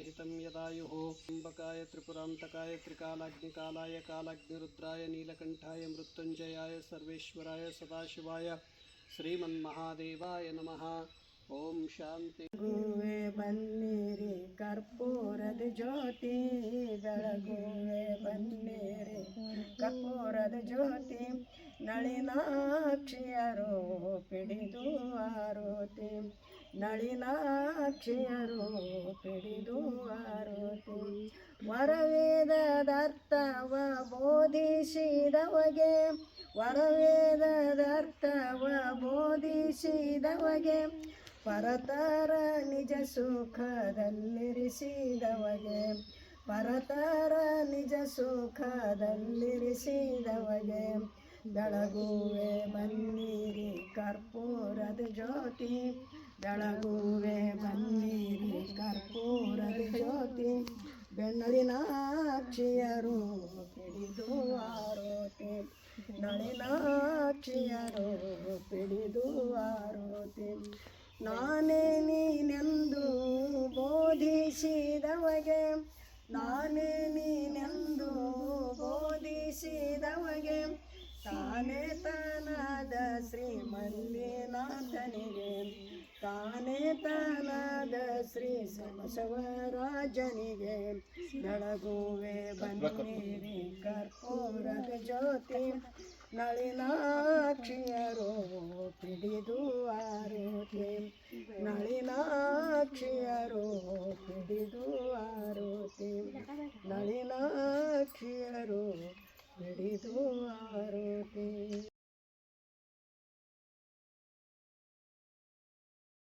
हितं यदायुः त्र्यम्बकाय त्रिपुरान्तकाय त्रिकालाग्निकालाय कालाग्निरुद्राय नीलकण्ठाय मृत्युञ्जयाय सर्वेश्वराय सदाशिवाय श्रीमन्महादेवाय नमः। ओम शांति। गुवे बन्नीरे कर्पूರದ ಜ್ಯೋತಿ ಬೆಳಗುವೆ ಬನ್ನಿರೆ ಕರ್ಪೂರದ ಜ್ಯೋತಿ ನಳಿನಾಕ್ಷಿಯರು ಪಿಡಿದು ಆರೋತಿ ನಳಿನಾಕ್ಷಿಯರು ಪಿಡಿದು ಆರೋತಿ ವರವೇದದರ್ಥವ ಬೋಧಿಸಿದವಗೆ ವರವೇದದರ್ಥವ ಬೋಧಿಸಿದವಗೆ ಪರತರ ನಿಜ ಸುಖದಲ್ಲಿರಿಸಿದವಗೆ ಪರತರ ನಿಜ ಸುಖದಲ್ಲಿರಿಸಿದವಗೆ ಬೆಳಗುವೆ ಬನ್ನಿರಿ ಕರ್ಪೂರದ ಜ್ಯೋತಿ ಬೆಳಗುವೆ ಬನ್ನಿರಿ ಕರ್ಪೂರದ ಜ್ಯೋತಿ ಬೆನ್ನಳಿನಾಕ್ಷಿಯರು ಪಿಡಿದು ಆರೋತಿ ನಳಿನಾಕ್ಷಿಯರು ಪಿಡಿದು ಆರೋತಿ ನಾನೇ ನೀನೆಂದು ಬೋಧಿಸಿದವಗೆ ನಾನೇ ನೀನೆಂದು ಬೋಧಿಸಿದವಗೆ ತಾನೇ ತಾನಾದ ಶ್ರೀ ಮಲ್ಲಿನಾಥನಿಗೆ ತಾನೇ ತಾನಾದ ಶ್ರೀ ಬಸವರಾಜನಿಗೆ ಬೆಳಗುವೆ ಬನ್ನಿರಿ ಕರ್ಪೂರದ ಜ್ಯೋತಿ ನಳಿನಾಕ್ಷಿಯರು ಪಿಡಿದು ಆರೋತಿ ನಳಿನಾಕ್ಷಿಯರು ಪಿಡಿದು ಆರೋತಿ ನಳಿನಾಕ್ಷಿಯರು ಪಿಡಿದು ಆರೋತಿ।